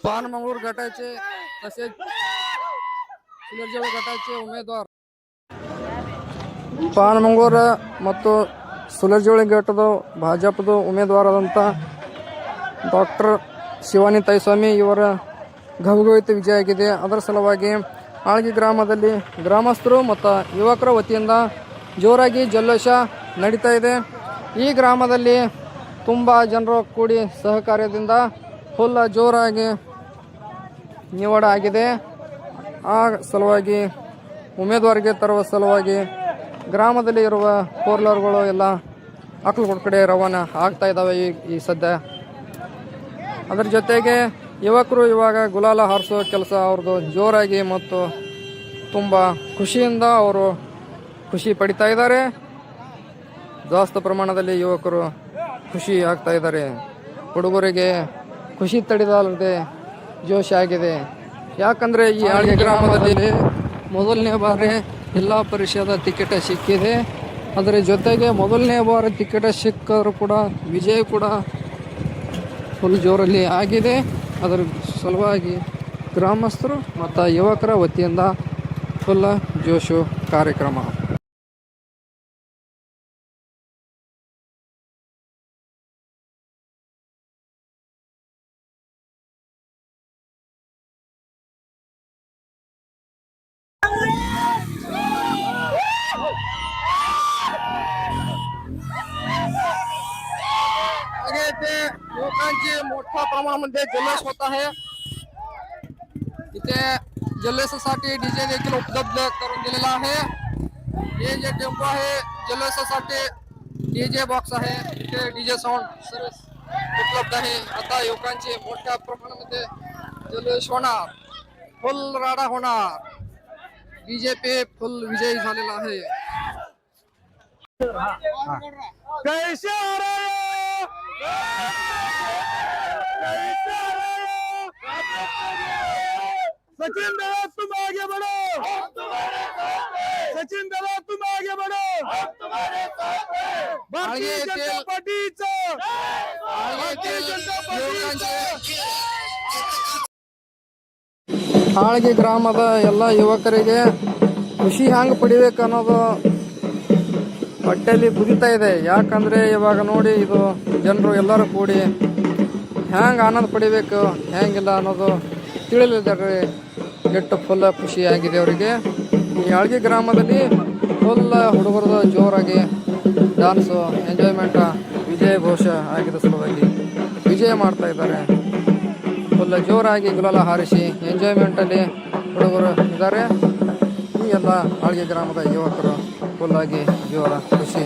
पानमंगळूर गटाचे तसेच सुलरजोळी गटाचे उमेदवार ಪಾನಮಂಗಳೂರ ಮತ್ತು ಸುಲರ್ಜೋಳಿ ಘಟ್ಟದ ಭಾಜಪದ ಉಮೇದುವಾರಾದಂಥ ಡಾಕ್ಟರ್ ಶಿವಾನಿ ತಾಯಿಸ್ವಾಮಿ ಇವರ ಘವಘವಿತ ವಿಜಯ ಆಗಿದೆ. ಅದರ ಸಲುವಾಗಿ ಆಳ್ಗಿ ಗ್ರಾಮದಲ್ಲಿ ಗ್ರಾಮಸ್ಥರು ಮತ್ತು ಯುವಕರ ವತಿಯಿಂದ ಜೋರಾಗಿ ಜಲ್ലോಷ ನಡೀತಾ ಇದೆ. ಈ ಗ್ರಾಮದಲ್ಲಿ ತುಂಬ ಜನರು ಕೂಡಿ ಸಹಕಾರ್ಯದಿಂದ ಫುಲ್ ಜೋರಾಗಿ ನಿವಾಡ ಆಗಿದೆ. ಆ ಸಲುವಾಗಿ ಉಮೇದುವಾರಿಗೆ ತರುವ ಸಲುವಾಗಿ ಗ್ರಾಮದಲ್ಲಿ ಇರುವ ಫೋರ್ಲರ್ಗಳು ಎಲ್ಲ ಅಕ್ಕಲಕೋಟ ಕಡೆ ರವಾನೆ ಆಗ್ತಾ ಇದ್ದಾವೆ ಈ ಸದ್ಯ. ಅದರ ಜೊತೆಗೆ ಯುವಕರು ಇವಾಗ ಗುಲಾಲ ಹಾರಿಸೋ ಕೆಲಸ ಅವ್ರದ್ದು ಜೋರಾಗಿ ಮತ್ತು ತುಂಬ ಖುಷಿಯಿಂದ ಅವರು ಖುಷಿ ಪಡಿತಾ ಇದ್ದಾರೆ. ಜಾಸ್ತಿ ಪ್ರಮಾಣದಲ್ಲಿ ಯುವಕರು ಖುಷಿ ಆಗ್ತಾ ಇದ್ದಾರೆ. ಹುಡುಗರಿಗೆ ಖುಷಿ ತಡೆದಲ್ಲದೆ ಜೋಶ್ ಆಗಿದೆ. ಯಾಕಂದರೆ ಈ ಆಳ್ಗೆ ಗ್ರಾಮದಲ್ಲಿ ಮೊದಲನೇ ಬಾರಿ ಜಿಲ್ಲಾ ಪರಿಷದ ಟಿಕೆಟ್ ಸಿಕ್ಕಿದೆ. ಅದರ ಜೊತೆಗೆ ಮೊದಲನೇ ಬಾರಿ ಟಿಕೆಟ್ ಸಿಕ್ಕಾದರೂ ಕೂಡ ವಿಜಯ ಕೂಡ ಫುಲ್ ಜೋರಲ್ಲಿ ಆಗಿದೆ. ಅದರ ಸಲುವಾಗಿ ಗ್ರಾಮಸ್ಥರು ಮತ್ತು ಯುವಕರ ವತಿಯಿಂದ ಫುಲ್ ಜೋಶು ಕಾರ್ಯಕ್ರಮ. लोकांचे मोठ्या प्रमाणामध्ये जल्लोष होत आहे. इथे जल्लोषासाठी डीजे देखील उपलब्ध करून दिलेला आहे. हे जे टेम्पो आहे जल्लोषासाठी डीजे बॉक्स आहे. इथे डीजे साऊंड सर्विस उपलब्ध आहे. आता युवकांचे मोठ्या प्रमाणामध्ये जल्लोष होणार, फुल राडा होणार. बीजेपी फुल विजयी झालेला आहे. कैसे आ रहे सचिन दादा तुम आगे बढ़ो, सचिन दादा तुम आगे बढ़ो. भारतीय जनता पार्टीचं ಆಳ್ಗಿ ಗ್ರಾಮದ ಎಲ್ಲ ಯುವಕರಿಗೆ ಖುಷಿ ಹ್ಯಾಂಗೆ ಪಡಿಬೇಕು ಅನ್ನೋದು ಹೊಟ್ಟೆಯಲ್ಲಿ ಕುದಿತಾ ಇದೆ. ಯಾಕಂದರೆ ಇವಾಗ ನೋಡಿ ಇದು ಜನರು ಎಲ್ಲರೂ ಕೂಡಿ ಹ್ಯಾಂಗೆ ಆನಂದ ಪಡಿಬೇಕು ಹ್ಯಾಂಗಿಲ್ಲ ಅನ್ನೋದು ತಿಳಿಲಿದ್ದಾರೆ. ಎಷ್ಟು ಫುಲ್ ಖುಷಿಯಾಗಿದೆ ಅವರಿಗೆ. ಈ ಆಳ್ಗಿ ಗ್ರಾಮದಲ್ಲಿ ಫುಲ್ ಹುಡುಗರದು ಜೋರಾಗಿ ಡ್ಯಾನ್ಸು ಎಂಜಾಯ್ಮೆಂಟ ವಿಜಯ ಘೋಷ ಆಗಿದ ಸಲುವಾಗಿ ವಿಜಯ ಮಾಡ್ತಾ ಇದ್ದಾರೆ. ಫುಲ್ ಜೋರಾಗಿ ಗುಲಾಲ ಹಾರಿಸಿ ಎಂಜಾಯ್ಮೆಂಟಲ್ಲಿ ಹುಡುಗರು ಇದ್ದಾರೆ. ಈ ಎಲ್ಲ ಆಳ್ಗಿ ಗ್ರಾಮದ ಯುವಕರು ಫುಲ್ಲಾಗಿ ಜೋರ ಖುಷಿ